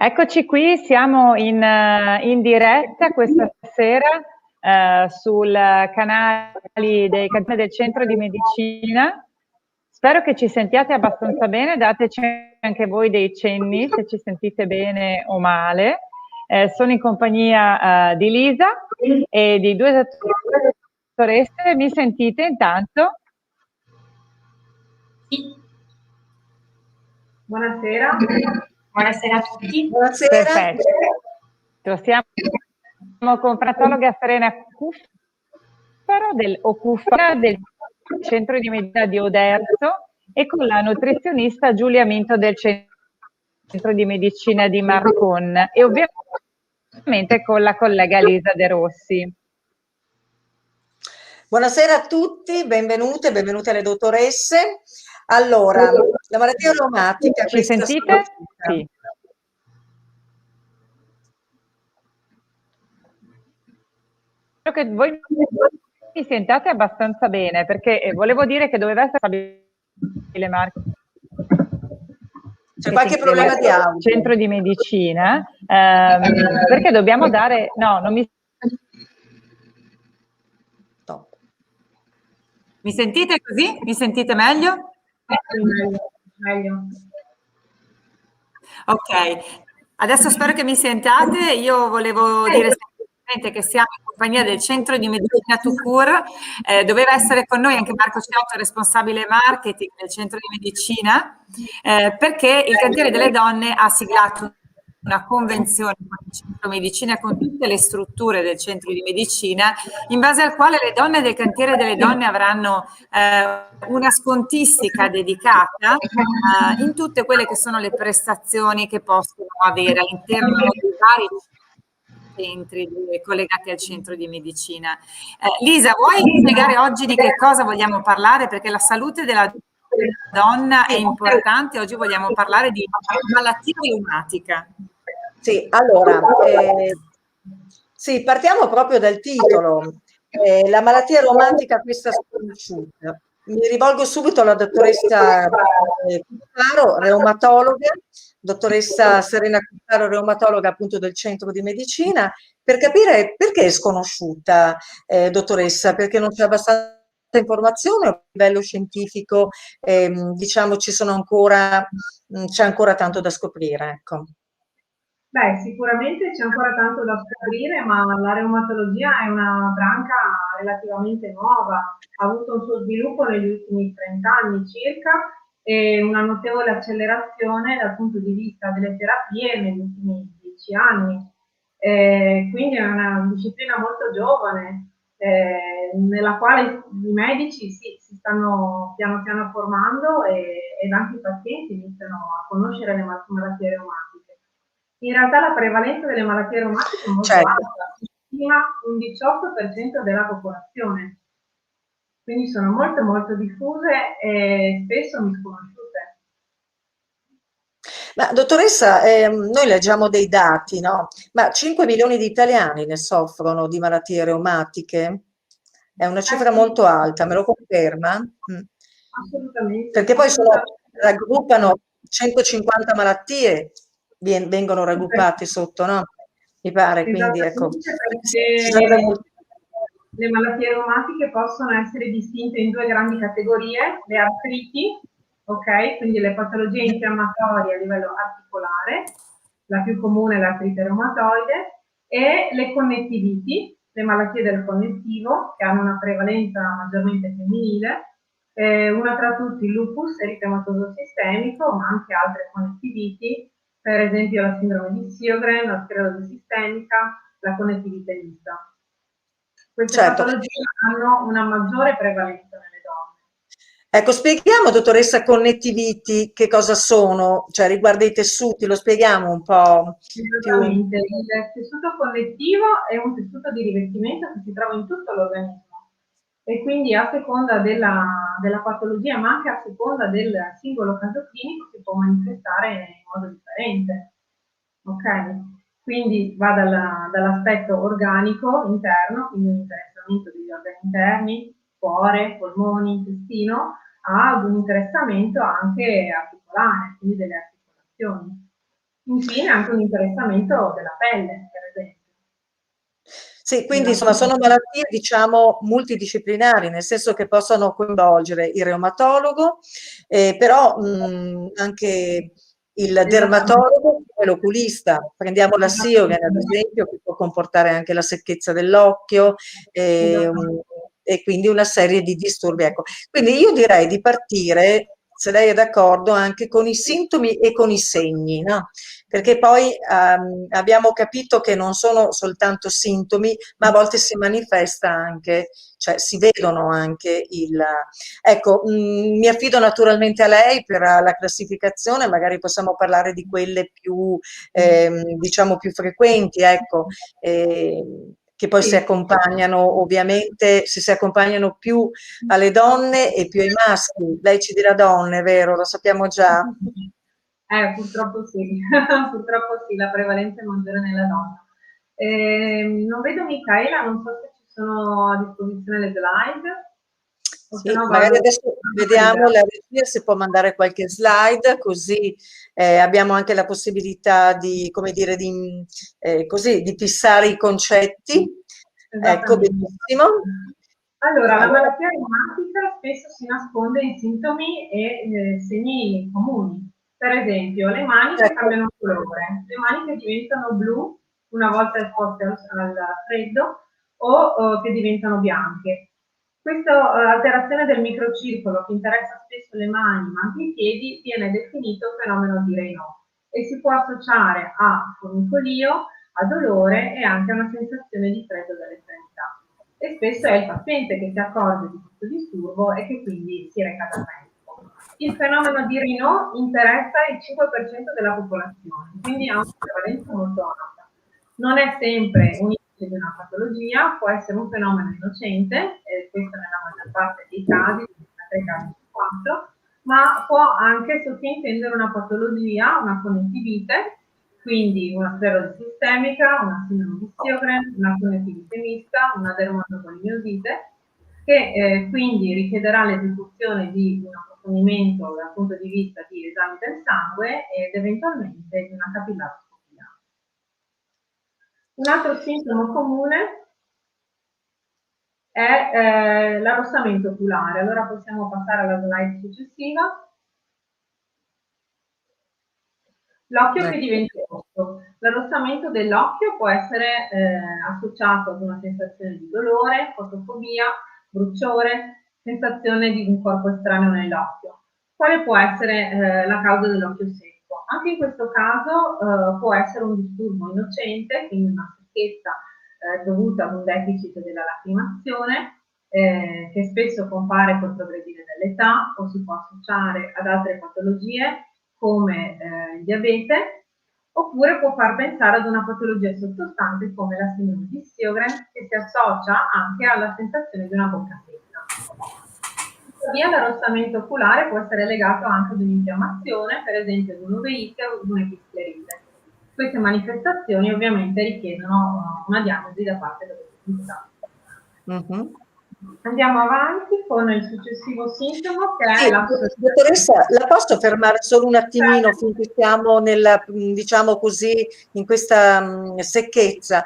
Eccoci qui, siamo in diretta questa sera sul canali dei canali del Centro di Medicina. Spero che ci sentiate abbastanza bene, dateci anche voi dei cenni se ci sentite bene o male. Sono in compagnia di Lisa e di due dottoresse. Mi sentite intanto? Sì. Buonasera. Buonasera a tutti. Buonasera. Perfetto. Siamo con pratologa Serena Cuffaro del Centro di Medicina di Oderzo e con la nutrizionista Giulia Minto del Centro di Medicina di Marcon e ovviamente con la collega Lisa De Rossi. Buonasera a tutti, benvenute alle dottoresse. Allora, la malattia reumatica... Ci sentite? Sì. Spero che voi mi sentiate abbastanza bene, perché volevo dire che doveva essere stabile Marco. C'è qualche problema di audio. Centro di Medicina, perché dobbiamo dare... No, non mi... Top. Mi sentite così? Mi sentite meglio? Meglio. Ok, adesso spero che mi sentiate. Io volevo dire semplicemente che siamo in compagnia del Centro di Medicina Tucur. Doveva essere con noi anche Marco Ciotto, responsabile marketing del Centro di Medicina, perché il Cantiere delle Donne ha siglato una convenzione con il Centro Medicina e con tutte le strutture del Centro di Medicina, in base al quale le donne del Cantiere delle Donne avranno una scontistica dedicata in tutte quelle che sono le prestazioni che possono avere all'interno dei vari centri collegati al Centro di Medicina. Lisa, vuoi spiegare oggi di che cosa vogliamo parlare? Perché la salute della donna è importante. Oggi vogliamo parlare di malattia reumatica. Sì, allora, sì, partiamo proprio dal titolo. La malattia reumatica questa sconosciuta. Mi rivolgo subito alla dottoressa Cuffaro, reumatologa, dottoressa Serena Cuffaro, reumatologa appunto del Centro di Medicina, per capire perché è sconosciuta, dottoressa, perché non c'è abbastanza informazione a livello scientifico, diciamo c'è ancora tanto da scoprire, ecco. Beh, sicuramente c'è ancora tanto da scoprire, ma la reumatologia è una branca relativamente nuova, ha avuto un suo sviluppo negli ultimi 30 anni circa e una notevole accelerazione dal punto di vista delle terapie negli ultimi 10 anni. Quindi è una disciplina molto giovane, nella quale i medici si stanno piano piano formando ed anche i pazienti iniziano a conoscere le malattie reumatiche. In realtà la prevalenza delle malattie reumatiche è molto alta, si stima un 18% della popolazione, quindi sono molto molto diffuse e spesso misconosciute. Ma dottoressa, noi leggiamo dei dati, no? Ma 5 milioni di italiani ne soffrono di malattie reumatiche? È una cifra molto alta, me lo conferma? Assolutamente. Perché poi raggruppano 150 malattie, vengono raggruppate sotto, no? Mi pare, quindi ecco. Le malattie reumatiche possono essere distinte in due grandi categorie, le artriti, ok? Quindi le patologie infiammatorie a livello articolare, la più comune è l'artrite reumatoide, e le connettiviti, le malattie del connettivo, che hanno una prevalenza maggiormente femminile, una tra tutti il lupus eritematoso sistemico, ma anche altre connettiviti, per esempio la sindrome di Sjögren, la sclerosi sistemica, la connettivite mista. Queste patologie hanno una maggiore prevalenza nelle donne. Ecco, spieghiamo, dottoressa, connettiviti, che cosa sono, cioè riguarda i tessuti, lo spieghiamo un po' Esattamente, il tessuto connettivo è un tessuto di rivestimento che si trova in tutto l'organismo e quindi a seconda della patologia, ma anche a seconda del singolo caso clinico, si può manifestare in modo differente. Ok? Quindi va dall'aspetto organico interno, quindi un interessamento degli organi interni, cuore, polmoni, intestino, ad un interessamento anche articolare, quindi delle articolazioni. Infine anche un interessamento della pelle, per esempio. Sì, quindi insomma sono malattie diciamo multidisciplinari, nel senso che possono coinvolgere il reumatologo, però anche il dermatologo e l'oculista. Prendiamo la Sjögren ad esempio, che può comportare anche la secchezza dell'occhio e quindi una serie di disturbi. Ecco. Quindi io direi di partire, se lei è d'accordo, anche con i sintomi e con i segni, no? Perché poi abbiamo capito che non sono soltanto sintomi, ma a volte si manifesta anche, cioè si vedono anche il... Ecco, mi affido naturalmente a lei per la classificazione, magari possiamo parlare di quelle più, diciamo, più frequenti, ecco. Che poi si accompagnano ovviamente, se si accompagnano più alle donne e più ai maschi. Lei ci dirà donne, vero? Lo sappiamo già. Purtroppo sì, purtroppo sì, la prevalenza è maggiore nella donna. Non vedo Micaela, non so se ci sono a disposizione le slide. Sì, magari adesso vediamo la regia se può mandare qualche slide, così abbiamo anche la possibilità di, come dire, così, di fissare i concetti. Ecco, benissimo. Allora, la malattia reumatica spesso si nasconde in sintomi e segni comuni. Per esempio, le maniche cambiano colore, le maniche diventano blu una volta esposte al freddo o che diventano bianche. Questa alterazione del microcircolo che interessa spesso le mani ma anche i piedi viene definito fenomeno di Raynaud e si può associare a formicolio, a dolore e anche a una sensazione di freddo dall'estremità. E spesso è il paziente che si accorge di questo disturbo e che quindi si reca dal medico. Il fenomeno di Raynaud interessa il 5% della popolazione, quindi ha una prevalenza molto alta. Non è sempre un indice di una patologia, può essere un fenomeno innocente, questo nella maggior parte dei casi, 3 casi su 4, ma può anche sottintendere una patologia, una connettivite, quindi una sclerosi sistemica, una sindrome di Sjögren, una connettivite mista, una dermatopolimiosite, che quindi richiederà l'esecuzione di un approfondimento dal punto di vista di esami del sangue ed eventualmente di una capillaroscopia. Un altro sintomo comune è l'arrossamento oculare. Allora possiamo passare alla slide successiva. L'occhio che diventa rosso. L'arrossamento dell'occhio può essere associato ad una sensazione di dolore, fotofobia, bruciore, sensazione di un corpo estraneo nell'occhio. Quale può essere la causa dell'occhio secco? Anche in questo caso può essere un disturbo innocente, quindi una secchezza dovuta ad un deficit della lacrimazione, che spesso compare col progredire dell'età o si può associare ad altre patologie come il diabete, oppure può far pensare ad una patologia sottostante come la sindrome di Sjögren, che si associa anche alla sensazione di una bocca secca. Tuttavia l'arrossamento oculare può essere legato anche ad un'infiammazione, per esempio ad un'uveite o ad un'epiclerite. Queste manifestazioni ovviamente richiedono una diagnosi da parte dell'oculista. Andiamo avanti con il successivo sintomo che è la... Dottoressa, la posso fermare solo un attimino finché siamo nella, diciamo così, in questa secchezza?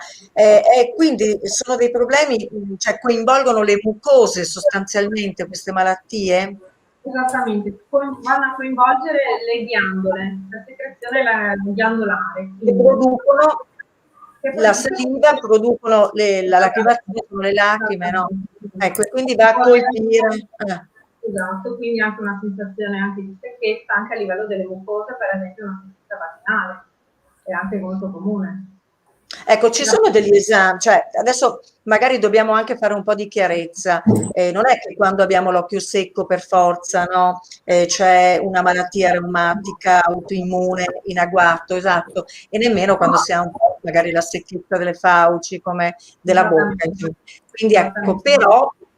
Quindi sono dei problemi, cioè coinvolgono le mucose sostanzialmente queste malattie? Esattamente, vanno a coinvolgere le ghiandole, la secrezione ghiandolare. Che producono la saliva, producono la lacrimazione, sono le lacrime, no? Ecco, quindi va a colpire. Esatto, quindi anche una sensazione anche di secchezza, anche a livello delle mucose, per esempio una secchezza vaginale, è anche molto comune. Ecco, ci sono degli esami, cioè adesso magari dobbiamo anche fare un po' di chiarezza, non è che quando abbiamo l'occhio secco per forza, no? C'è una malattia reumatica, autoimmune, in agguato, esatto, e nemmeno quando si ha un po' magari la secchezza delle fauci, come della bocca. Quindi ecco,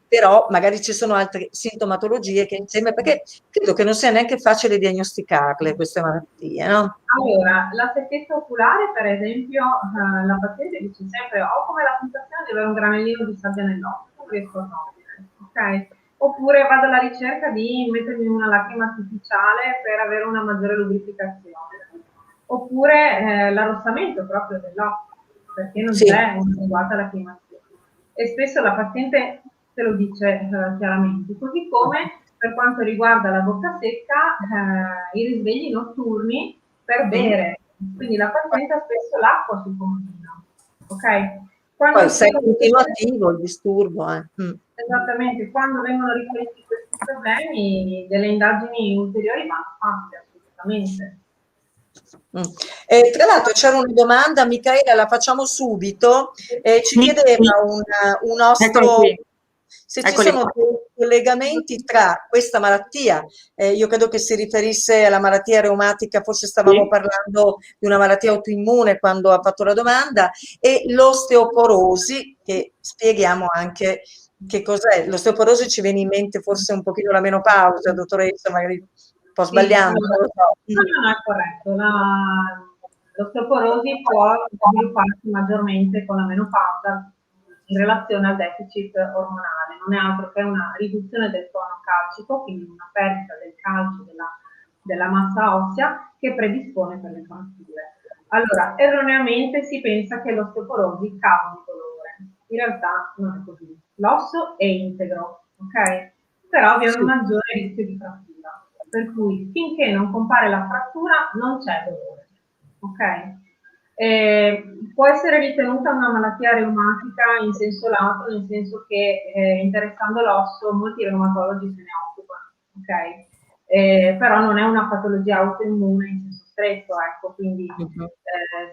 però magari ci sono altre sintomatologie che insieme, perché credo che non sia neanche facile diagnosticarle queste malattie, no? Allora, la secchezza oculare, per esempio, la paziente dice sempre ho come la sensazione di avere un granellino di sabbia nell'occhio, non riesco a togliere, ok? Oppure vado alla ricerca di mettermi una lacrima artificiale per avere una maggiore lubrificazione. oppure l'arrossamento proprio dell'occhio, perché non Sì. c'è un'adeguata lacrimazione. E spesso la paziente te lo dice chiaramente, così come per quanto riguarda la bocca secca, i risvegli notturni per bere, quindi la paziente ha spesso l'acqua sul comodino, ok? Quando Poi se è continuativo il disturbo. Esattamente, quando vengono riferiti questi problemi, delle indagini ulteriori vanno fatte, assolutamente. Tra l'altro c'era una domanda, Micaela, la facciamo subito. Ci chiedeva un nostro se ci sono dei collegamenti tra questa malattia, io credo che si riferisse alla malattia reumatica, forse stavamo parlando di una malattia autoimmune quando ha fatto la domanda, e l'osteoporosi, che spieghiamo anche che cos'è. L'osteoporosi ci viene in mente forse un pochino la menopausa, dottoressa, magari un po' sbagliando. Sì, no, è corretto. L'osteoporosi può svilupparsi maggiormente con la menopausa in relazione al deficit ormonale, non è altro che una riduzione del tono calcico, quindi una perdita del calcio della massa ossea che predispone per le fratture. Allora, erroneamente si pensa che l'osteoporosi causi dolore, in realtà non è così. L'osso è integro, ok? Però vi è un maggiore rischio di frattura, per cui finché non compare la frattura non c'è dolore, ok? Può essere ritenuta una malattia reumatica in senso lato, nel senso che interessando l'osso molti reumatologi se ne occupano, ok? Però non è una patologia autoimmune in senso stretto, ecco, quindi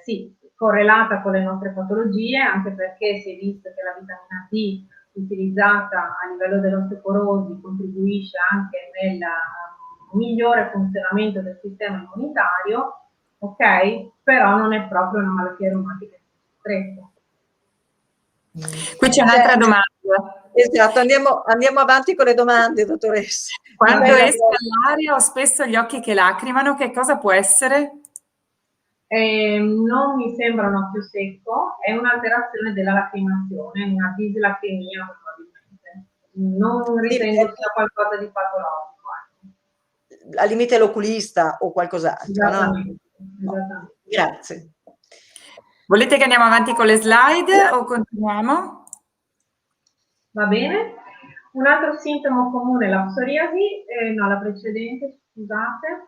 sì, correlata con le nostre patologie, anche perché si è visto che la vitamina D utilizzata a livello dell'osteoporosi contribuisce anche nel migliore funzionamento del sistema immunitario, ok? Però non è proprio una malattia reumatica stretta. Qui c'è un'altra domanda. Esatto, andiamo avanti con le domande, dottoressa. Quando esco all'aria ho spesso gli occhi che lacrimano, che cosa può essere? Non mi sembra un occhio secco, è un'alterazione della lacrimazione, una dislacrimia probabilmente. Non ritengo sia qualcosa di patologico. Al limite l'oculista o qualcos'altro. Esattamente. No? Esattamente. Grazie. Volete che andiamo avanti con le slide o continuiamo? Va bene. Un altro sintomo comune è la psoriasi, no, la precedente, scusate.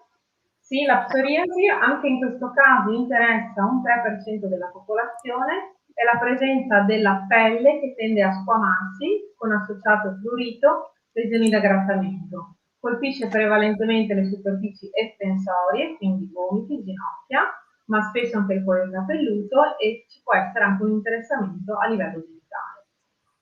Sì, la psoriasi anche in questo caso interessa un 3% della popolazione, è la presenza della pelle che tende a squamarsi con associato prurito, lesioni da grattamento. Colpisce prevalentemente le superfici estensorie, quindi gomiti, ginocchia, ma spesso anche il cuore capelluto e ci può essere anche un interessamento a livello genitale.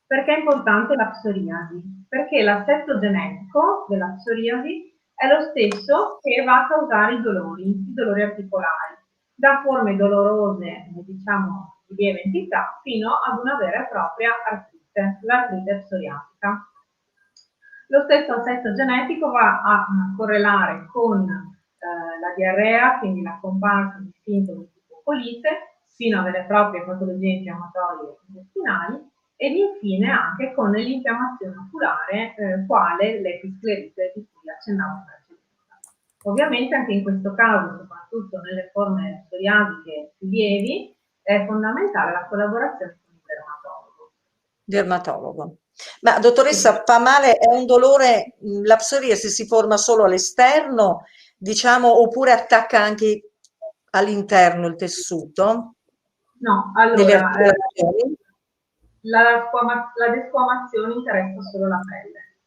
Perché è importante la psoriasi? Perché l'assetto genetico della psoriasi è lo stesso che va a causare i dolori articolari, da forme dolorose, diciamo, di lieve entità, fino ad una vera e propria artrite, l'artrite psoriatica. Lo stesso assetto genetico va a correlare con la diarrea, quindi la comparsa di sintomi tipo colite, fino a vere e proprie patologie infiammatorie intestinali, ed infine anche con l'infiammazione oculare, quale l'episclerite di cui accennavo in precedenza. Ovviamente anche in questo caso, soprattutto nelle forme psoriasiche più lievi, è fondamentale la collaborazione con il dermatologo. Ma dottoressa, fa male, è un dolore, la psoriasi si forma solo all'esterno, diciamo, oppure attacca anche all'interno il tessuto? No, allora, la desquamazione interessa solo la pelle.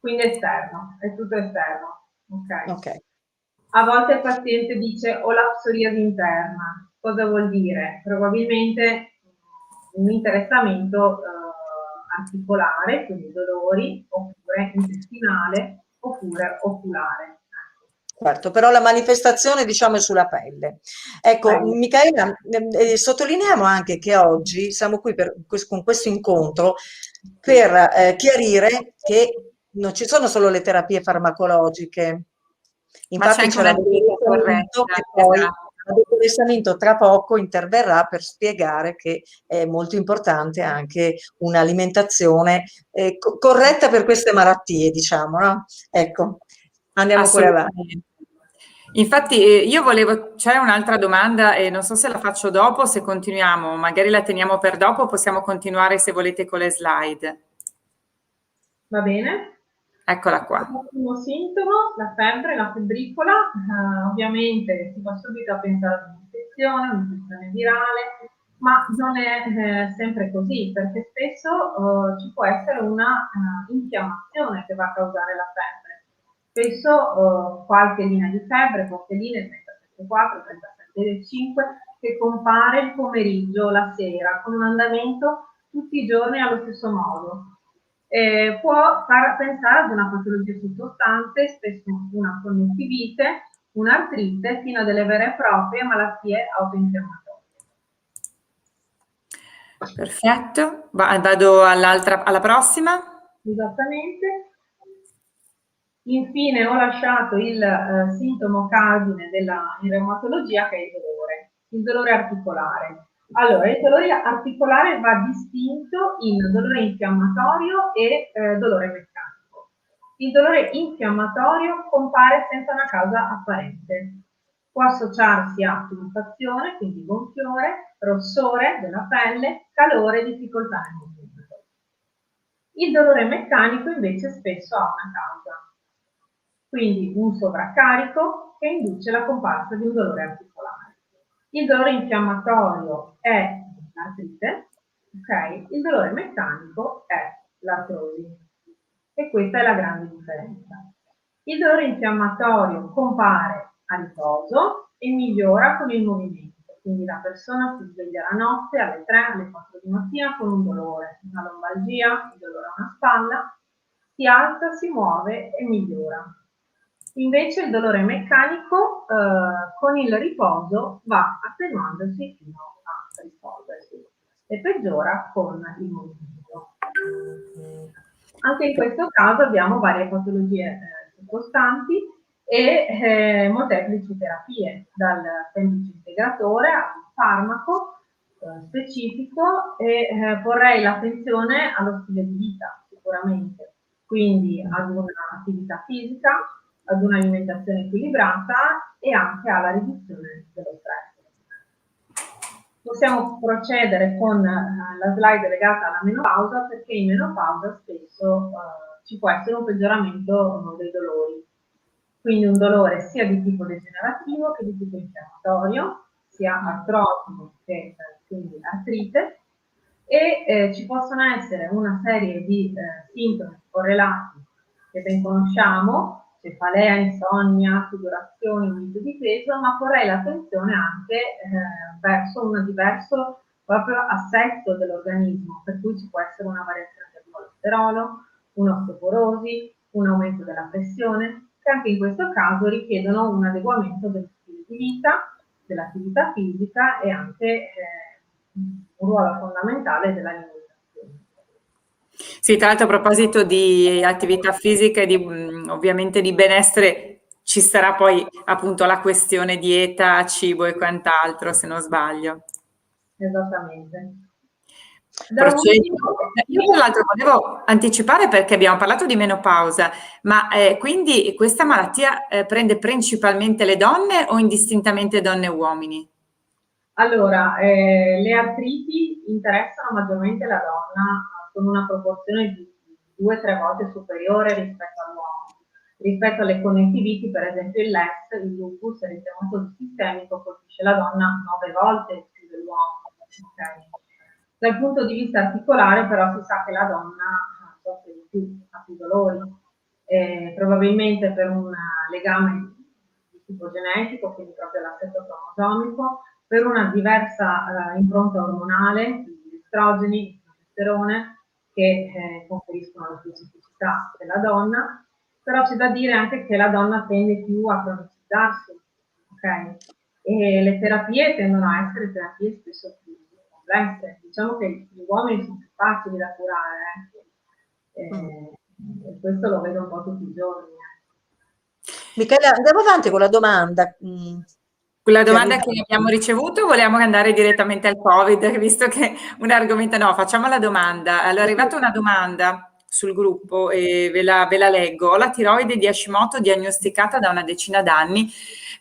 Quindi esterno, è tutto esterno. Okay. A volte il paziente dice ho la psoriasi interna. Cosa vuol dire? Probabilmente un interessamento articolare, quindi dolori, oppure intestinale, oppure oculare. Certo, però la manifestazione diciamo è sulla pelle. Ecco, Micaela, sottolineiamo anche che oggi siamo qui con questo incontro per chiarire che non ci sono solo le terapie farmacologiche, infatti c'è la dottoressa Minto tra poco interverrà per spiegare che è molto importante anche un'alimentazione corretta per queste malattie, diciamo, no? Ecco, andiamo pure avanti. Infatti io volevo, c'è un'altra domanda e non so se la faccio dopo, se continuiamo, magari la teniamo per dopo, possiamo continuare se volete con le slide. Va bene? Eccola qua. Il primo sintomo, la febbre, la febbricola, ovviamente si va subito a pensare ad un'infezione virale, ma non è sempre così, perché spesso ci può essere una infiammazione che va a causare la febbre. Spesso qualche linea di febbre, qualche linea 37,4, 37,5, che compare il pomeriggio, la sera, con un andamento tutti i giorni allo stesso modo. Può far pensare ad una patologia sottostante, spesso una connettivite, un'artrite, fino a delle vere e proprie malattie autoinfiammatorie. Perfetto, vado alla prossima. Esattamente. Infine ho lasciato il sintomo cardine in reumatologia, che è il dolore articolare. Allora, il dolore articolare va distinto in dolore infiammatorio e dolore meccanico. Il dolore infiammatorio compare senza una causa apparente. Può associarsi a tumefazione, quindi gonfiore, rossore della pelle, calore e difficoltà nel movimento. Il dolore meccanico invece spesso ha una causa, quindi un sovraccarico che induce la comparsa di un dolore articolare. Il dolore infiammatorio è l'artrite, ok? Il dolore meccanico è l'artrosi, e questa è la grande differenza. Il dolore infiammatorio compare a riposo e migliora con il movimento, quindi la persona si sveglia la notte alle 3, alle 4 di mattina con un dolore, una lombalgia, un dolore a una spalla, si alza, si muove e migliora. Invece il dolore meccanico con il riposo va attenuandosi fino a risolversi e peggiora con il movimento. Anche in questo caso abbiamo varie patologie sottostanti e molteplici terapie, dal semplice integratore a un farmaco specifico, e porrei l'attenzione allo stile di vita sicuramente, quindi ad un'attività fisica, ad un'alimentazione equilibrata e anche alla riduzione dello stress. Possiamo procedere con la slide legata alla menopausa, perché in menopausa spesso ci può essere un peggioramento dei dolori. Quindi un dolore sia di tipo degenerativo che di tipo infiammatorio, sia artrotico che quindi artrite, e ci possono essere una serie di sintomi correlati che ben conosciamo, cefalea, insonnia, sudorazioni, aumento di peso, ma porrei l'attenzione anche verso un diverso proprio assetto dell'organismo, per cui ci può essere una variazione del colesterolo, un'osteoporosi, un aumento della pressione, che anche in questo caso richiedono un adeguamento dello stile di vita, dell'attività fisica e anche un ruolo fondamentale dell'alimentazione. Sì, tra l'altro a proposito di attività fisica e ovviamente di benessere, ci sarà poi appunto la questione dieta, cibo e quant'altro, se non sbaglio. Esattamente. Io tra l'altro volevo anticipare, perché abbiamo parlato di menopausa, ma quindi questa malattia prende principalmente le donne o indistintamente donne e uomini? Allora, le artriti interessano maggiormente la donna con una proporzione di 2-3 volte superiore rispetto all'uomo. Rispetto alle connettiviti, per esempio il LES, il lupus eritematoso sistemico, colpisce la donna 9 volte più dell'uomo. Okay. Dal punto di vista articolare però si sa che la donna soffre di più, ha più dolori, probabilmente per un legame di tipo genetico, quindi proprio l'assetto cromosomico, per una diversa impronta ormonale, quindi estrogeni, progesterone, che conferiscono la specificità della donna, però c'è da dire anche che la donna tende più a cronicizzarsi, ok? E le terapie tendono a essere terapie spesso più complesse. Diciamo che gli uomini sono più facili da curare, e questo lo vedo un po' tutti i giorni. Michela, andiamo avanti con la domanda. La domanda che abbiamo ricevuto, o vogliamo andare direttamente al Covid, visto che un argomento, no, facciamo la domanda. Allora, è arrivata una domanda sul gruppo e ve la leggo. Ho la tiroide di Hashimoto diagnosticata da una decina d'anni,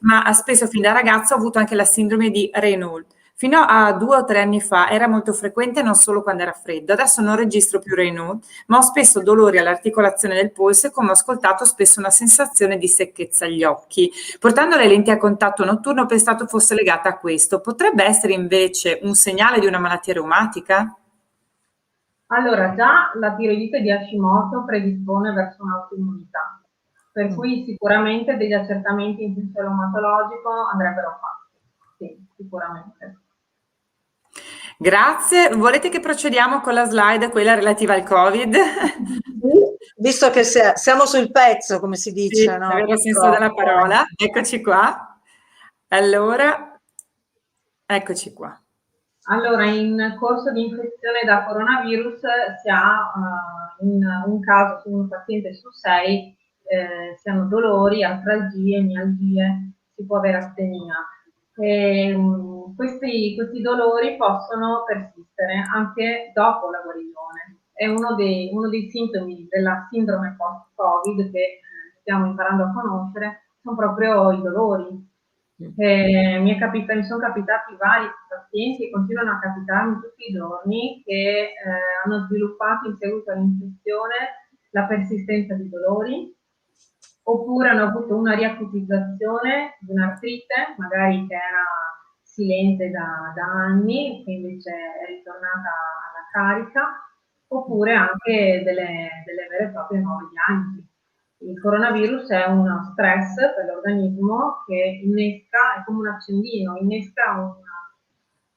ma spesso fin da ragazzo ho avuto anche la sindrome di Raynaud. Fino a 2 o 3 anni fa era molto frequente non solo quando era freddo, adesso non registro più Raynaud, ma ho spesso dolori all'articolazione del polso e come ho ascoltato spesso una sensazione di secchezza agli occhi. Portando le lenti a contatto notturno ho pensato fosse legata a questo. Potrebbe essere invece un segnale di una malattia reumatica? Allora, già la tiroidite di Hashimoto predispone verso un'autoimmunità, per cui sicuramente degli accertamenti in senso reumatologico andrebbero fatti. Sì, sicuramente. Grazie. Volete che procediamo con la slide, quella relativa al Covid? Visto che siamo sul pezzo, come si dice, Sì, no? nel vero senso della parola. Eccoci qua. Allora, eccoci qua. Allora, in corso di infezione da coronavirus si ha in un caso su un paziente su 6 si hanno dolori, artralgie, mialgie, si può avere astenia. Questi dolori possono persistere anche dopo la guarigione. È uno dei sintomi della sindrome post-Covid che stiamo imparando a conoscere, sono proprio i dolori. Mi sono capitati vari pazienti e continuano a capitarmi tutti i giorni che hanno sviluppato in seguito all'infezione la persistenza di dolori, oppure hanno avuto una riacutizzazione di un'artrite, magari che era silente da anni, che invece è ritornata alla carica, oppure anche delle vere e proprie nuove diagnosi. Il coronavirus è uno stress per l'organismo che innesca, è come un accendino, innesca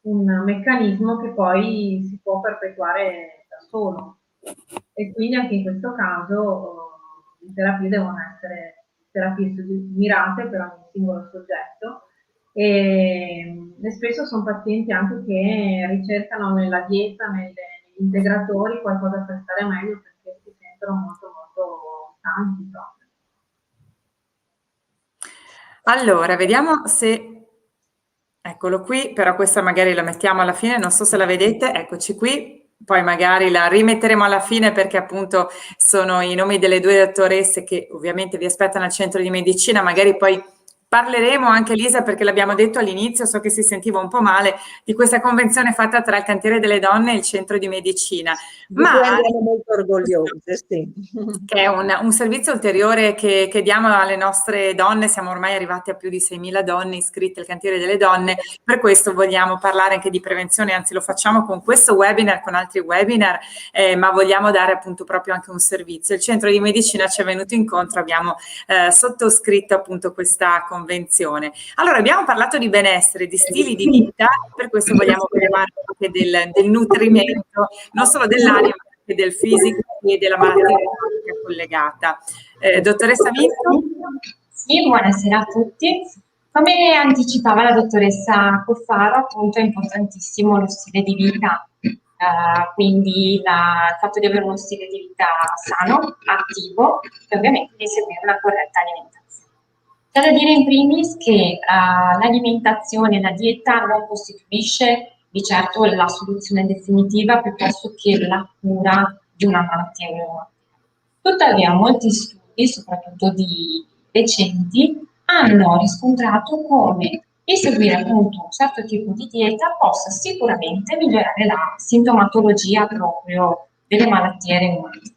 un meccanismo che poi si può perpetuare da solo. E quindi anche in questo caso le terapie devono essere terapie mirate per ogni singolo soggetto e spesso sono pazienti anche che ricercano nella dieta, negli integratori qualcosa per stare meglio perché si sentono molto stanchi proprio. Allora, vediamo se... Eccolo qui, però questa magari la mettiamo alla fine, non so se la vedete, eccoci qui, poi magari la rimetteremo alla fine perché appunto sono i nomi delle 2 dottoresse che ovviamente vi aspettano al centro di medicina, magari poi parleremo anche Lisa perché l'abbiamo detto all'inizio, so che si sentiva un po' male, di questa convenzione fatta tra il cantiere delle donne e il centro di medicina. Ma andiamo molto orgogliose, sì. Che è un servizio ulteriore che diamo alle nostre donne, siamo ormai arrivati a più di 6.000 donne iscritte al cantiere delle donne, per questo vogliamo parlare anche di prevenzione, anzi lo facciamo con questo webinar, con altri webinar, ma vogliamo dare appunto proprio anche un servizio. Il centro di medicina ci è venuto incontro, abbiamo sottoscritto appunto questa convenzione. Allora abbiamo parlato di benessere, di stili di vita, per questo vogliamo parlare anche del nutrimento, non solo dell'anima, ma anche del fisico e della malattia collegata. Dottoressa Minto? Sì, buonasera a tutti. Come anticipava la dottoressa Cuffaro, appunto è importantissimo lo stile di vita, quindi il fatto di avere uno stile di vita sano, attivo e ovviamente di seguire una corretta alimentazione. C'è da dire in primis che l'alimentazione, la dieta non costituisce di certo la soluzione definitiva piuttosto che la cura di una malattia reumatica. Tuttavia molti studi, soprattutto di recenti, hanno riscontrato come eseguire appunto un certo tipo di dieta possa sicuramente migliorare la sintomatologia proprio delle malattie reumatiche.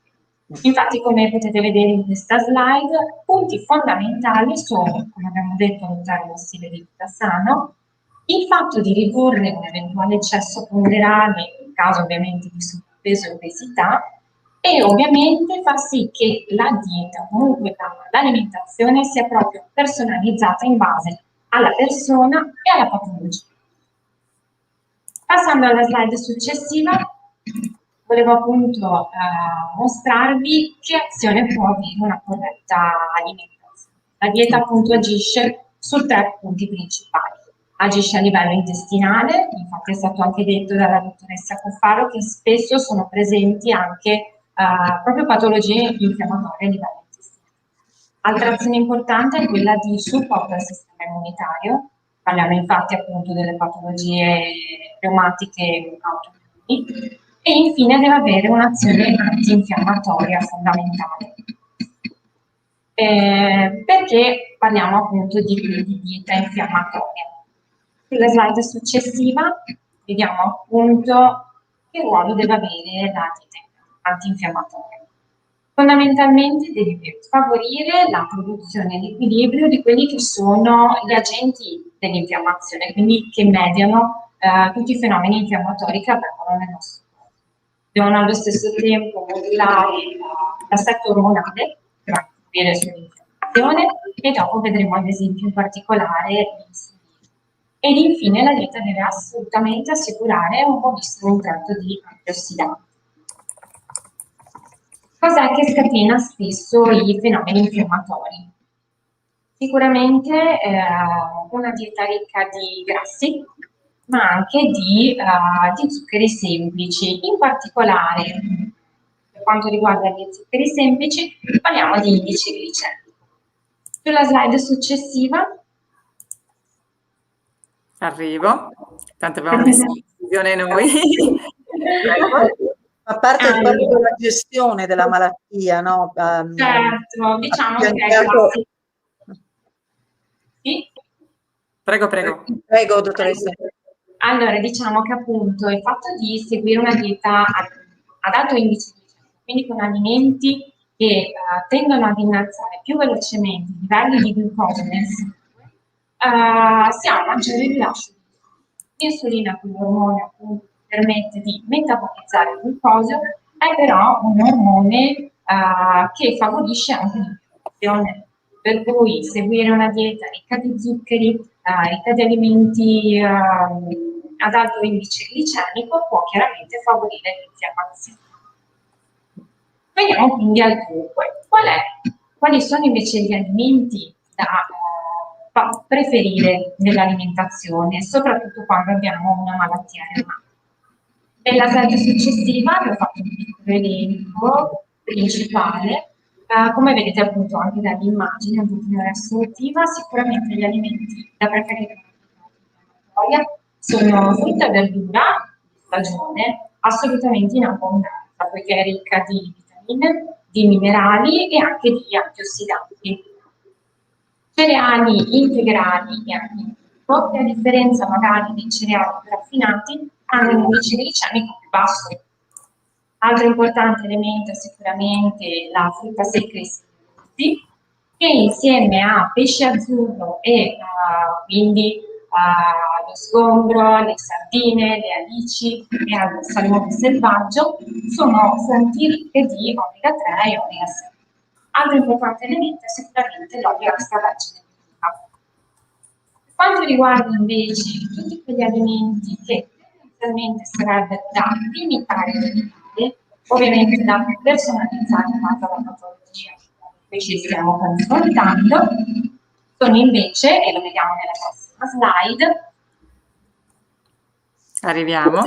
Infatti, come potete vedere in questa slide, punti fondamentali sono, come abbiamo detto, adottare uno stile di vita sano, il fatto di ridurre un eventuale eccesso ponderale, in caso ovviamente di sovrappeso e obesità, e ovviamente far sì che la dieta, comunque l'alimentazione, sia proprio personalizzata in base alla persona e alla patologia. Passando alla slide successiva, volevo appunto mostrarvi che azione può avere una corretta alimentazione. La dieta appunto agisce su 3 punti principali. Agisce a livello intestinale, infatti è stato anche detto dalla dottoressa Cuffaro che spesso sono presenti anche proprio patologie infiammatorie a livello intestinale. Altra azione importante è quella di supporto al sistema immunitario. Parliamo infatti appunto delle patologie reumatiche autoimmuni. e infine deve avere un'azione antinfiammatoria fondamentale. Perché parliamo appunto di dieta infiammatoria. Sulla slide successiva vediamo appunto che ruolo deve avere la dieta antinfiammatoria. Fondamentalmente deve favorire la produzione e l'equilibrio di quelli che sono gli agenti dell'infiammazione, quindi che mediano tutti i fenomeni infiammatori che avvengono nel nostro corpo. Devono allo stesso tempo modulare l'assetto ormonale per influire sull'infiammazione, e dopo vedremo ad esempio in particolare l'insulina. Ed infine la dieta deve assolutamente assicurare un buonissimo intratto di antiossidanti. Cos'è che scatena spesso i fenomeni infiammatori? Sicuramente una dieta ricca di grassi, ma anche di zuccheri semplici. In particolare, per quanto riguarda gli zuccheri semplici, parliamo di indice glicemico. Sulla slide successiva arrivo, tanto abbiamo messo in visione noi. A parte proprio della gestione della malattia, no? Certo, diciamo che sì? Prego. Prego, dottoressa. Allora, diciamo che appunto il fatto di seguire una dieta ad alto indice glicemico, quindi con alimenti che tendono ad innalzare più velocemente i livelli di glucosio nel sangue, si ha un maggiore rilascio di insulina, che l'ormone appunto permette di metabolizzare il glucosio, è però un ormone che favorisce anche l'infiammazione. Per cui seguire una dieta ricca di zuccheri, ricca di alimenti ad alto indice glicemico può chiaramente favorire l'infiammazione. Veniamo quindi al dunque. Quali sono invece gli alimenti da preferire nell'alimentazione, soprattutto quando abbiamo una malattia reumatica? Nella slide successiva vi ho fatto un piccolo elenco principale. Come vedete appunto anche dall'immagine un pochino riassuntiva, sicuramente gli alimenti da preferire sono frutta e verdura di stagione, assolutamente in abbondanza, poiché è ricca di vitamine, di minerali e anche di antiossidanti. Cereali integrali e antibico, che a differenza magari dei cereali raffinati, hanno un indice glicemico più basso. Altro importante elemento è sicuramente la frutta secca e semolati, che insieme a pesce azzurro e quindi lo sgombro, le sardine, le alici e il salmone selvaggio sono fonti ricche di omega 3 e omega 6. Altro importante elemento è sicuramente l'olio extravergine di oliva. Per quanto riguarda invece tutti quegli alimenti che tendenzialmente sarebbe da limitare ed evitare, ovviamente da personalizzare in base alla patologia che ci stiamo confrontando, sono invece, e lo vediamo nella prossima slide, arriviamo.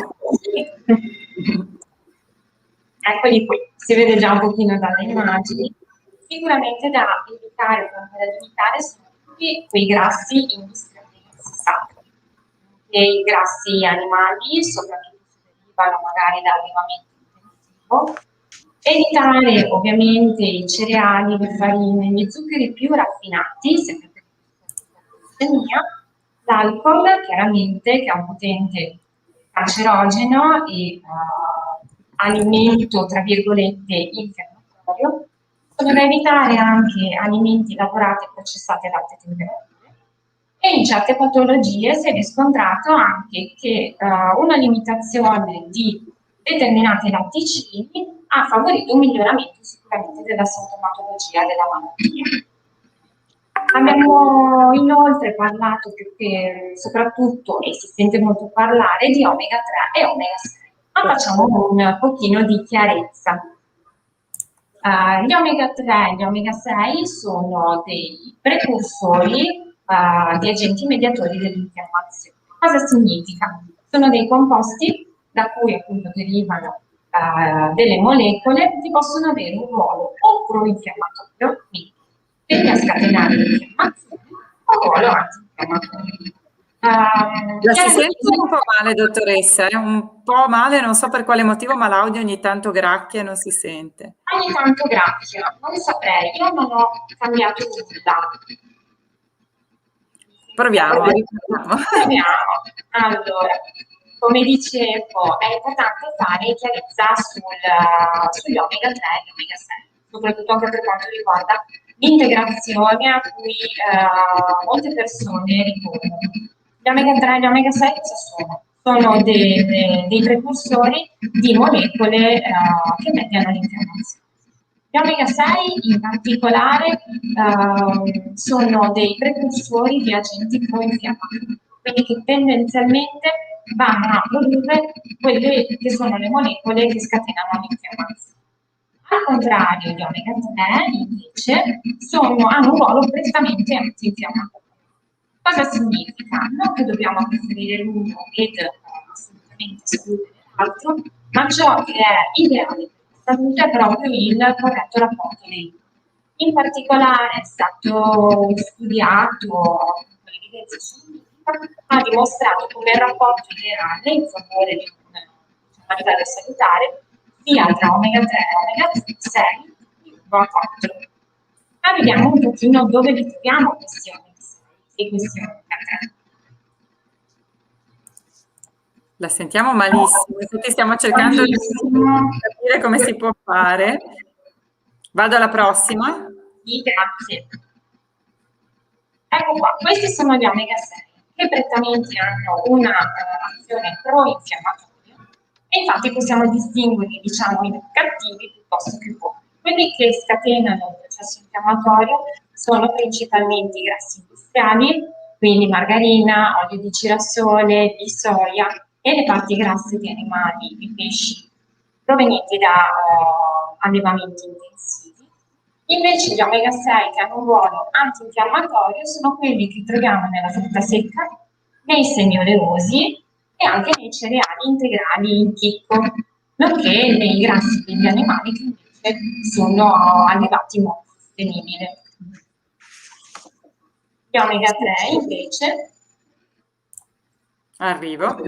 Eccoli qui, si vede già un pochino dalle immagini. Sicuramente da evitare, da limitare sono tutti quei grassi industrialmente processati, e i grassi animali, soprattutto se derivano magari da allevamento intensivo. Evitare ovviamente i cereali, le farine, gli zuccheri più raffinati, se preferite l'alcol, chiaramente, che è un potente cancerogeno e alimento, tra virgolette, infiammatorio. Sono da evitare anche alimenti lavorati e processati ad alte temperature, e in certe patologie si è riscontrato anche che una limitazione di determinati latticini ha favorito un miglioramento sicuramente della sintomatologia della malattia. Abbiamo inoltre parlato soprattutto, e si sente molto parlare, di omega 3 e omega 6, ma facciamo un pochino di chiarezza. Gli omega 3 e gli omega 6 sono dei precursori di agenti mediatori dell'infiammazione. Cosa significa? Sono dei composti da cui appunto derivano delle molecole che possono avere un ruolo o pro-infiammatorio, quindi tende a scatenare l'infiammazione, o un ruolo antinfiammatorio. La si sente un po' male, dottoressa, un po' male, non so per quale motivo, ma l'audio ogni tanto gracchia e non si sente. Ogni tanto gracchia, non saprei, io non ho cambiato nulla. Proviamo. Proviamo. Allora, come dicevo, è importante fare chiarezza sugli omega 3 e gli omega 6, soprattutto anche per quanto riguarda l'integrazione a cui molte persone ricorrono. Gli omega 3 e gli omega 6 cosa sono? Sono dei precursori di molecole che mediano l'infiammazione. Gli omega 6 in particolare sono dei precursori di agenti pro-infiammatori, quindi che tendenzialmente vanno a produrre quelle che sono le molecole che scatenano l'infiammazione. Al contrario, gli omega 3 invece hanno un ruolo prettamente antinfiammatorio. Cosa significa? Non che dobbiamo preferire l'uno ed assolutamente escludere l'altro, ma ciò che è ideale per la salute è proprio il corretto rapporto dei due. In particolare è stato studiato con evidenza scientifica, ha dimostrato come il rapporto ideale in favore di un livello salutare sia tra omega 3 e omega 6 uguale a 4. Ma vediamo un pochino dove li troviamo questi omega 6 e questi omega 3. La sentiamo malissimo, infatti stiamo cercando di capire come si può fare. Vado alla prossima. Sì, grazie. Ecco qua, questi sono gli omega 6 che prettamente hanno un'azione pro-infiammatoria e infatti possiamo distinguere, diciamo, i cattivi piuttosto che buoni. Quelli che scatenano il processo infiammatorio sono principalmente i grassi industriali, quindi margarina, olio di girasole, di soia e le parti grasse di animali e pesci provenienti da allevamenti intensivi. Invece gli omega 6 che hanno un ruolo antinfiammatorio sono quelli che troviamo nella frutta secca, nei semi oleosi e anche nei cereali integrali in chicco, nonché nei grassi degli animali che invece sono allevati in modo sostenibile. Gli omega 3 invece arrivo.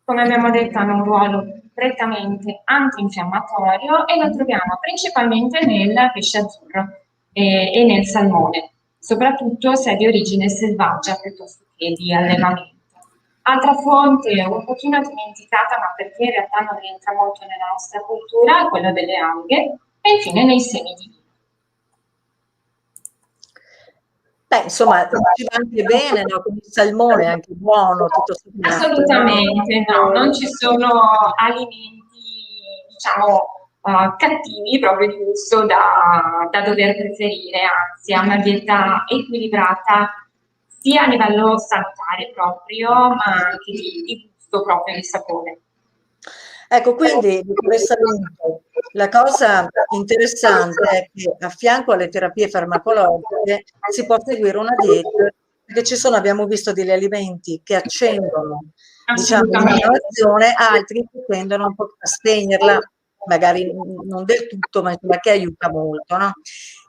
Come abbiamo detto, hanno un ruolo prettamente antinfiammatorio e lo troviamo principalmente nel pesce azzurro e nel salmone, soprattutto se è di origine selvaggia piuttosto che di allevamento. Altra fonte un pochino dimenticata, ma perché in realtà non rientra molto nella nostra cultura, è quella delle alghe e infine nei semi di vino. Beh, insomma, ci va anche bene, no? Con il salmone è anche buono, tutto sommato. Assolutamente, no, non ci sono alimenti, diciamo, cattivi proprio di gusto da dover preferire, anzi è una dieta equilibrata sia a livello salutare proprio, ma anche di gusto proprio, di sapore. Ecco, quindi, dottoressa Lunto, la cosa interessante è che a fianco alle terapie farmacologiche si può seguire una dieta, perché ci sono, abbiamo visto, degli alimenti che accendono, diciamo, l'infiammazione, altri che tendono un po' a spegnerla, magari non del tutto, ma che aiuta molto, no?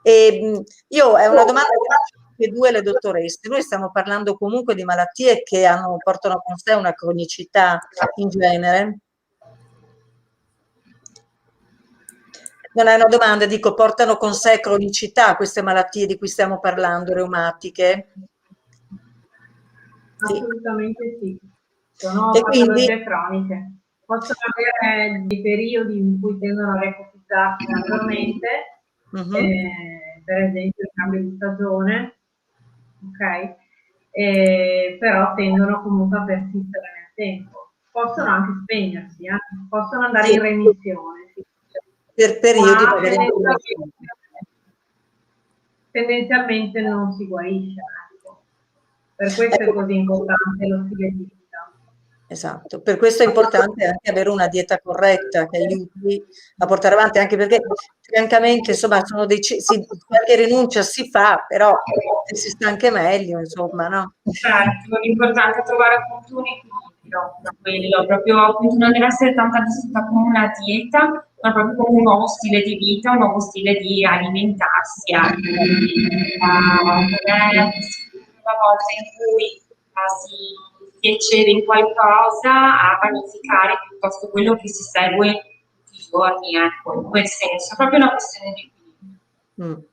E io è una domanda che faccio tutte e due le dottoresse. Noi stiamo parlando comunque di malattie che portano con sé una cronicità in genere. Non è una domanda, dico, portano con sé cronicità queste malattie di cui stiamo parlando, reumatiche? Assolutamente sì. Sono E patologie croniche. Possono avere dei periodi in cui tendono a repotizzarsi maggiormente, per esempio il cambio di stagione, ok? Però tendono comunque a persistere nel tempo. Possono anche spegnersi, possono andare in remissione. Per periodi tendenzialmente non si guarisce, ecco. Per questo è così importante lo stile di vita. Esatto, per questo è importante anche avere una dieta corretta che aiuti a portare avanti, anche perché francamente insomma sono qualche rinuncia si fa, però si sta anche meglio, insomma, no? Certo, l'importante è trovare appunto un equilibrio, quello proprio appunto non deve essere tanto vissuta come una dieta, ma proprio come un nuovo stile di vita, un nuovo stile di alimentarsi, prima volta in cui si eccede in qualcosa a vanificare piuttosto quello che si segue tutti i giorni, ecco, in quel senso, è proprio una questione di equilibrio.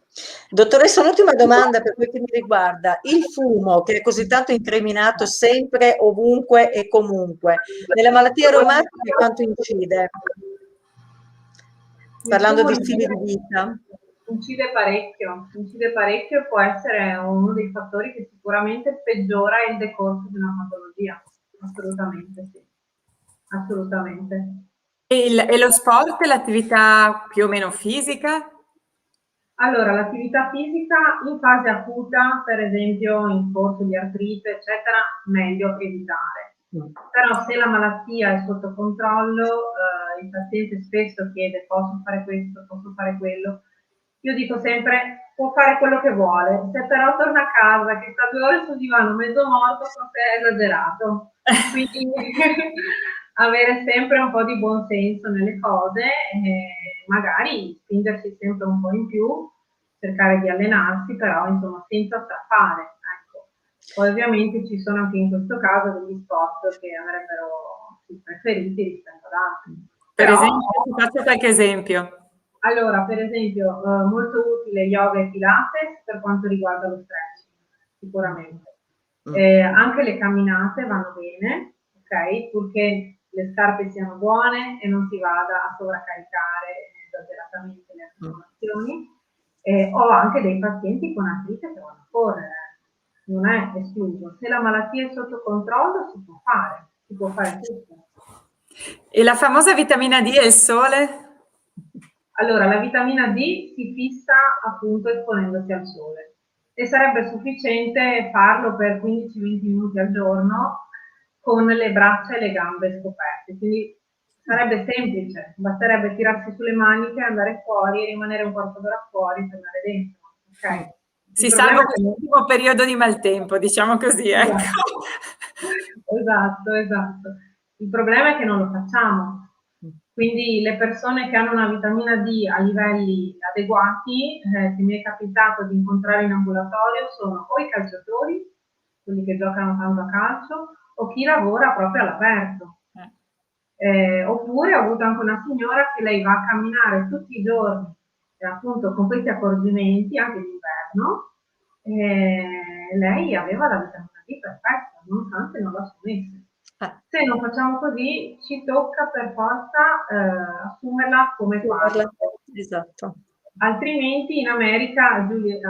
Dottoressa, un'ultima domanda per quel che mi riguarda. Il fumo, che è così tanto incriminato sempre, ovunque e comunque, nelle malattie aromatiche quanto incide? Parlando di stili di vita. Incide parecchio, può essere uno dei fattori che sicuramente peggiora il decorso di una patologia. Assolutamente sì, assolutamente. E lo sport, l'attività più o meno fisica? Allora, l'attività fisica in fase acuta, per esempio in corso di artrite, eccetera, meglio evitare. Però se la malattia è sotto controllo, il paziente spesso chiede posso fare questo, posso fare quello. Io dico sempre può fare quello che vuole, se però torna a casa che sta 2 ore sul divano mezzo morto, forse è esagerato. Quindi avere sempre un po' di buon senso nelle cose, magari spingersi sempre un po' in più, cercare di allenarsi, però insomma senza strappare. Ecco. Poi ovviamente ci sono anche in questo caso degli sport che andrebbero preferiti rispetto ad altri. Per esempio, ti faccio qualche esempio. Allora, per esempio, molto utile yoga e pilates per quanto riguarda lo stretching, sicuramente. Anche le camminate vanno bene, ok? Purché le scarpe siano buone e non si vada a sovraccaricare esageratamente le articolazioni. Ho anche dei pazienti con artrite che vanno a correre, non è escluso. Se la malattia è sotto controllo si può fare tutto. E la famosa vitamina D e il sole? Allora, la vitamina D si fissa appunto esponendosi al sole e sarebbe sufficiente farlo per 15-20 minuti al giorno con le braccia e le gambe scoperte, quindi sarebbe semplice, basterebbe tirarsi sulle maniche, andare fuori e rimanere un quarto d'ora fuori per andare dentro. Okay? Si salva quest'ultimo periodo di maltempo, diciamo così, ecco. Esatto. Il problema è che non lo facciamo. Quindi le persone che hanno una vitamina D a livelli adeguati, che mi è capitato di incontrare in ambulatorio, sono o i calciatori, quelli che giocano tanto a calcio, o chi lavora proprio all'aperto. Oppure ho avuto anche una signora che lei va a camminare tutti i giorni, appunto con questi accorgimenti, anche d'inverno, lei aveva la vitamina D perfetta, nonostante non la assumesse. Se non facciamo così, ci tocca per forza assumerla come farla. Esatto. Altrimenti in America, Giulia,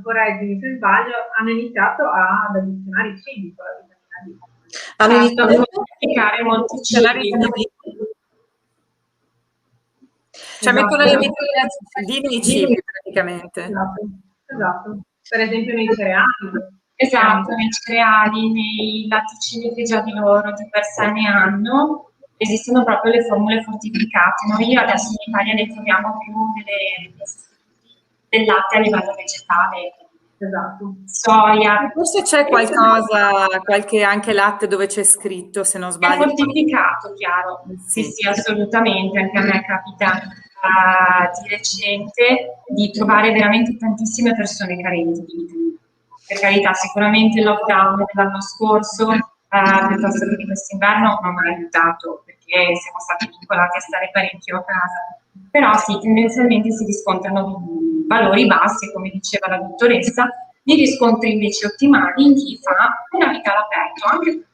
correggimi se sbaglio, hanno iniziato ad addizionare i cibi con la vitamina D. Hanno iniziato a modificare molti cibi. Cioè mettono la vitamina D nei cibi praticamente. Esatto. Per esempio nei cereali. Esatto, nei cereali, nei latticini che già di loro di per sé ne hanno, esistono proprio le formule fortificate. Noi adesso in Italia ne troviamo più del latte a livello vegetale. Esatto. Soia. Forse c'è qualcosa, qualche anche latte dove c'è scritto, se non sbaglio. È fortificato, chiaro. Sì, assolutamente. Anche a me capita di recente di trovare veramente tantissime persone carenti di vitamina. Per carità, sicuramente il lockdown dell'anno scorso, piuttosto che di quest'inverno, non mi ha aiutato, perché siamo stati vincolati a stare parecchio a casa. Però sì, tendenzialmente si riscontrano valori bassi, come diceva la dottoressa, di riscontri invece ottimali in chi fa una vita all'aperto, anche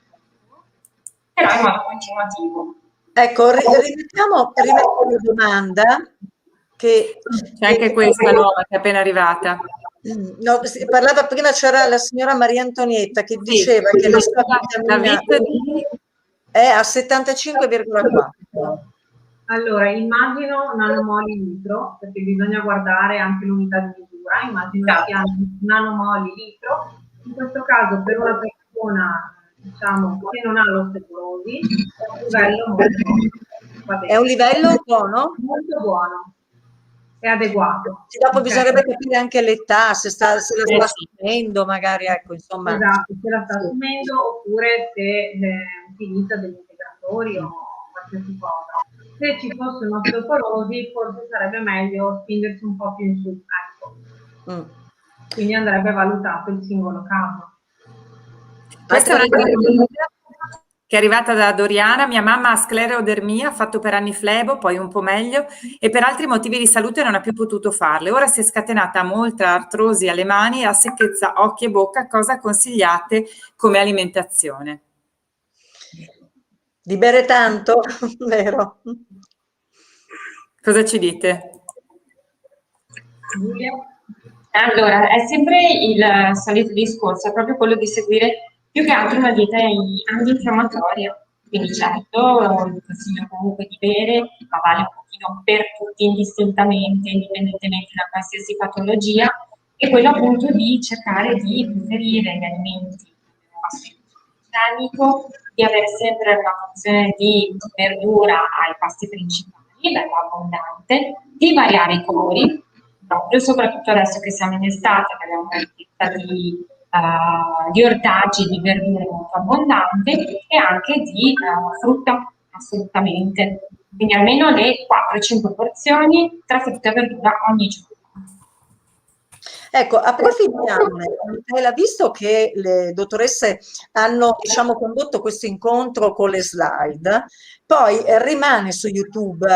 però in modo continuativo. Ecco, rimettiamo la domanda che c'è anche questa nuova che è appena arrivata. No, parlava prima, c'era la signora Maria Antonietta che diceva che la sua vitamina D è a 75,4. Allora, immagino nanomoli litro, perché bisogna guardare anche l'unità di misura, immagino sia nanomoli litro. In questo caso per una persona, diciamo, che non ha l'osteoporosi, è un livello molto, è un livello buono? Molto buono. È adeguato. Dopo bisognerebbe capire anche l'età, se la sta assumendo, magari, ecco, insomma. Esatto, se la sta assumendo oppure se utilizza degli integratori o qualsiasi cosa. Se ci fosse un'osteoporosi, forse sarebbe meglio spingersi un po' più in su, ecco. Quindi andrebbe valutato il singolo caso. Questa è un'altra domanda che è arrivata da Doriana. Mia mamma ha sclerodermia, ha fatto per anni flebo, poi un po' meglio, e per altri motivi di salute non ha più potuto farle. Ora si è scatenata molta artrosi alle mani e ha secchezza occhi e bocca. Cosa consigliate come alimentazione? Di bere tanto, vero? Cosa ci dite? Giulia? Allora, è sempre il solito discorso, è proprio quello di seguire più che altro una dieta antinfiammatoria. Quindi certo, vi consiglio comunque di bere, ma vale un pochino per tutti indistintamente, indipendentemente da qualsiasi patologia, e quello appunto di cercare di preferire gli alimenti organico, di avere sempre una porzione di verdura ai pasti principali, bella abbondante, di variare i colori, proprio soprattutto adesso che siamo in estate, che abbiamo una ricchezza di ortaggi, di verdure molto abbondante, e anche di frutta, assolutamente. Quindi almeno le 4-5 porzioni tra frutta e verdura ogni giorno. Ecco, approfittiamone. L'ha visto che le dottoresse hanno, diciamo, condotto questo incontro con le slide, poi rimane su YouTube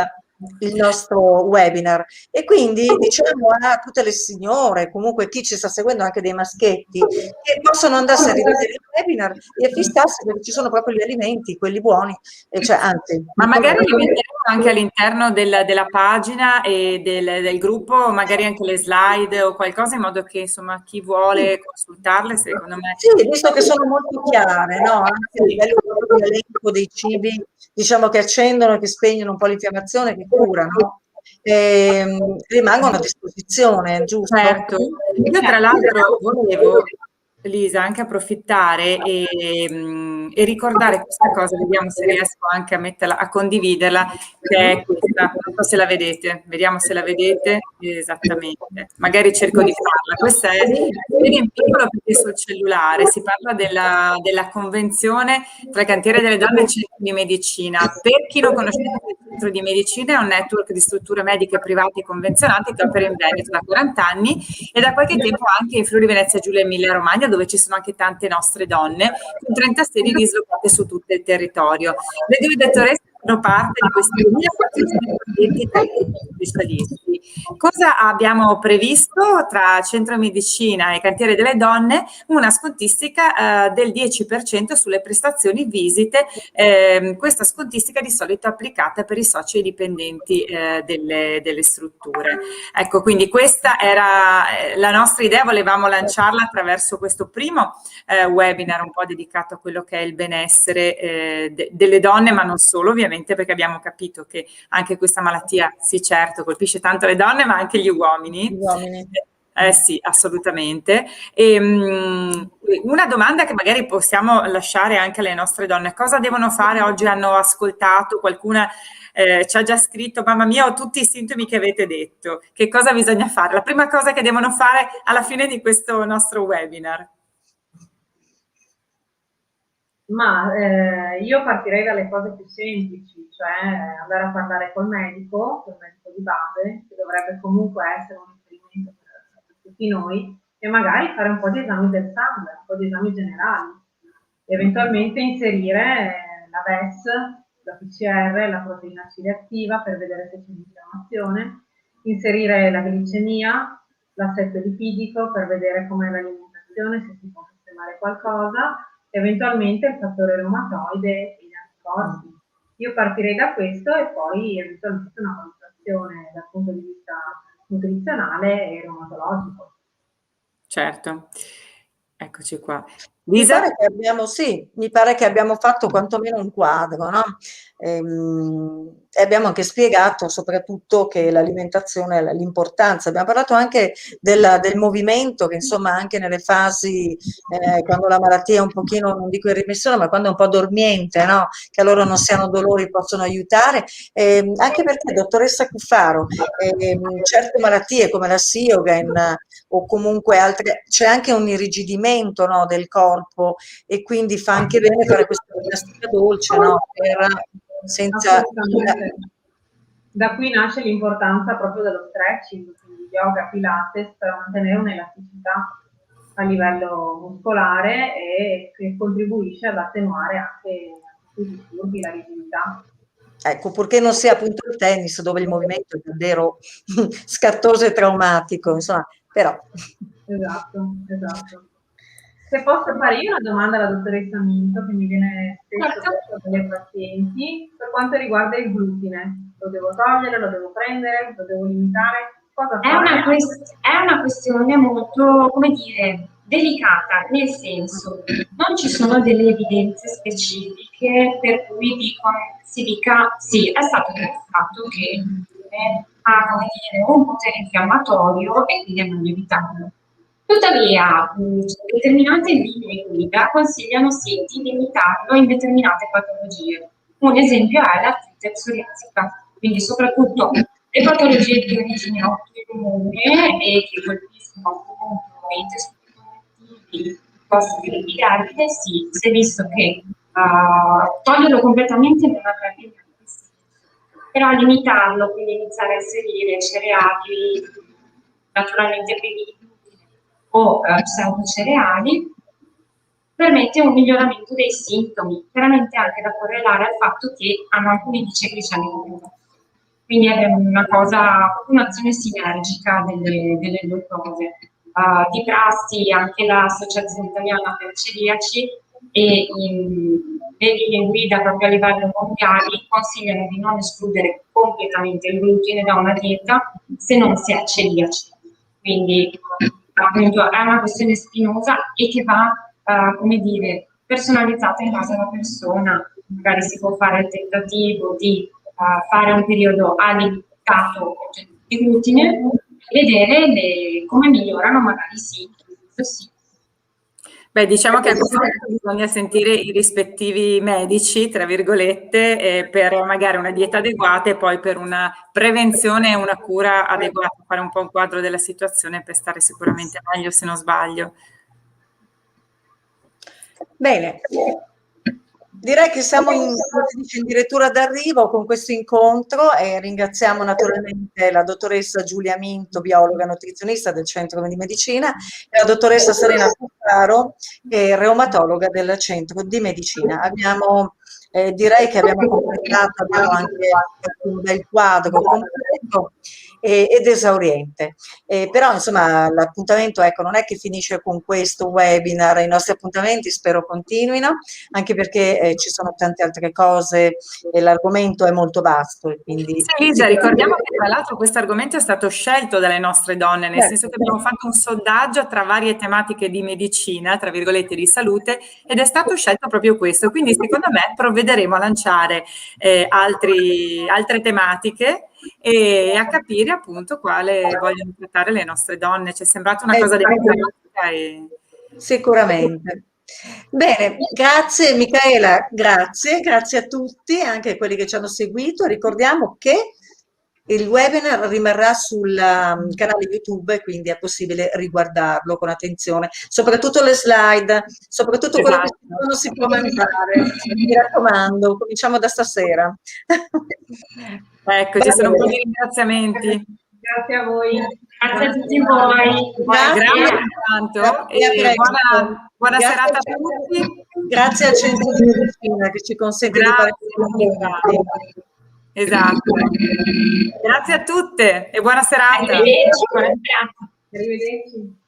il nostro webinar, e quindi diciamo a tutte le signore, comunque chi ci sta seguendo, anche dei maschietti, che possono andarsi a rivedere il webinar e fissarsi, perché ci sono proprio gli alimenti, quelli buoni, e cioè, anzi, Ma magari li metteremo anche all'interno della pagina e del gruppo, magari anche le slide o qualcosa, in modo che insomma chi vuole consultarle, secondo me. Sì, visto che sono molto chiare, no? Anche a livello proprio di elenco dei cibi, diciamo, che accendono e che spegnono un po' l'infiammazione, che curano, rimangono a disposizione, giusto? Certo. Io tra l'altro volevo, Lisa, anche approfittare e ricordare questa cosa, vediamo se riesco anche a metterla, a condividerla, che è questa, non so se la vedete, vediamo se la vedete esattamente, magari cerco di farla. Questa è in piccolo perché sul cellulare si parla della convenzione tra il cantiere delle donne e il centro di medicina. Per chi non conosce il centro di medicina, è un network di strutture mediche private e convenzionate che opera in Veneto da 40 anni e da qualche tempo anche in Friuli Venezia Giulia e Emilia Romagna, dove ci sono anche tante nostre donne, con 30 sedi dislocate su tutto il territorio. Le due dottoresse fanno parte di questi 1420 specialisti. Cosa abbiamo previsto tra centro medicina e cantiere delle donne? Una scontistica del 10% sulle prestazioni visite, questa scontistica di solito applicata per i soci e dipendenti delle strutture. Ecco, quindi questa era la nostra idea, volevamo lanciarla attraverso questo primo webinar un po' dedicato a quello che è il benessere delle donne, ma non solo, ovviamente, perché abbiamo capito che anche questa malattia, sì certo, colpisce tanto le donne, ma anche gli uomini. Gli uomini. Sì, assolutamente. Una domanda che magari possiamo lasciare anche alle nostre donne: cosa devono fare? Oggi hanno ascoltato, qualcuna ci ha già scritto: mamma mia, ho tutti i sintomi che avete detto. Che cosa bisogna fare? La prima cosa che devono fare alla fine di questo nostro webinar. Ma io partirei dalle cose più semplici, cioè andare a parlare col medico di base, che dovrebbe comunque essere un riferimento per tutti noi, e magari fare un po' di esami del sangue, un po' di esami generali, eventualmente inserire la VES, la PCR, la proteina C reattiva per vedere se c'è un'infiammazione, inserire la glicemia, l'assetto lipidico per vedere com'è l'alimentazione, se si può sistemare qualcosa, eventualmente il fattore reumatoide e gli anticorpi. Io partirei da questo e poi eventualmente una valutazione dal punto di vista nutrizionale e reumatologico. Certo, eccoci qua. Lisa? Mi pare che abbiamo fatto quantomeno un quadro, no? E abbiamo anche spiegato soprattutto che l'alimentazione ha l'importanza. Abbiamo parlato anche del movimento, che insomma anche nelle fasi, quando la malattia è un pochino, non dico in remissione, ma quando è un po' dormiente, no? Che a loro non siano dolori, possono aiutare. Anche perché, dottoressa Cuffaro, certe malattie come la Sjögren o comunque altre, c'è anche un irrigidimento, no, del corpo, e quindi fa anche bene fare questa ginnastica dolce, no? Senza... Da qui nasce l'importanza proprio dello stretching, quindi yoga, pilates, per mantenere un'elasticità. a livello muscolare e che contribuisce ad attenuare anche i disturbi, la rigidità. Ecco, purché non sia appunto il tennis dove il movimento è davvero scattoso e traumatico, insomma, però. Esatto, esatto. Se posso fare io una domanda alla dottoressa Minto, che mi viene spesso dalle pazienti, per quanto riguarda il glutine. Lo devo togliere, lo devo prendere, lo devo limitare? Cosa fare? È una questione molto, come dire, delicata, nel senso, non ci sono delle evidenze specifiche per cui si dica sì, è stato dimostrato che ha, come dire, un potere infiammatorio e quindi è meglio evitarlo. Tuttavia, determinate linee guida consigliano sì di limitarlo in determinate patologie. Un esempio è l'artrite psoriasica, quindi soprattutto le patologie di origine autoimmune e che colpiscono appunto i tessuti connettivi posti epiderdide, sì, si è visto che toglierlo completamente non avrebbe neanche senso, però limitarlo, quindi iniziare a inserire cereali naturalmente privi di glutine o pseudocereali, permette un miglioramento dei sintomi, chiaramente anche da correlare al fatto che hanno alcuni triglicemidi più bassi. Quindi è una cosa, un'azione sinergica delle due cose. Di prassi anche l'Associazione Italiana per Celiaci e le linee guida proprio a livello mondiale consigliano di non escludere completamente il glutine da una dieta se non si è celiaci. Quindi appunto è una questione spinosa e che va, come dire, personalizzata in base alla persona. Magari si può fare il tentativo di fare un periodo alimentato di glutine e vedere come migliorano magari sì. Beh, diciamo che a questo punto bisogna sentire i rispettivi medici, tra virgolette, per magari una dieta adeguata e poi per una prevenzione e una cura adeguata, fare un po' un quadro della situazione per stare sicuramente meglio, se non sbaglio. Bene. Direi che siamo in dirittura d'arrivo con questo incontro e ringraziamo naturalmente la dottoressa Giulia Minto, biologa nutrizionista del Centro di Medicina, e la dottoressa Serena Cuffaro, reumatologa del Centro di Medicina. Direi che abbiamo completato, abbiamo anche un bel quadro completo ed esauriente. Però insomma l'appuntamento, ecco, non è che finisce con questo webinar, i nostri appuntamenti spero continuino, anche perché ci sono tante altre cose e l'argomento è molto vasto. E quindi... Sì, Lisa, ricordiamo che tra l'altro questo argomento è stato scelto dalle nostre donne, nel senso che abbiamo fatto un sondaggio tra varie tematiche di medicina, tra virgolette di salute, ed è stato scelto proprio questo. Quindi secondo me provvederemo a lanciare altre tematiche e a capire appunto quale vogliono trattare le nostre donne. Ci è sembrata una cosa democratica e... Sicuramente. Bene, grazie Micaela, grazie a tutti, anche a quelli che ci hanno seguito. Ricordiamo che il webinar rimarrà sul canale YouTube, quindi è possibile riguardarlo con attenzione, soprattutto le slide, soprattutto quello che non si può mangiare. Mi raccomando, cominciamo da stasera. Ecco, ci sono un po' di ringraziamenti. Grazie a voi. Grazie a tutti voi. Grazie tanto e buona serata a tutti. Grazie al Centro di Medicina che ci consente di fare questo. Esatto. Grazie a tutte e buona serata. Arrivederci, buona serata. Arrivederci.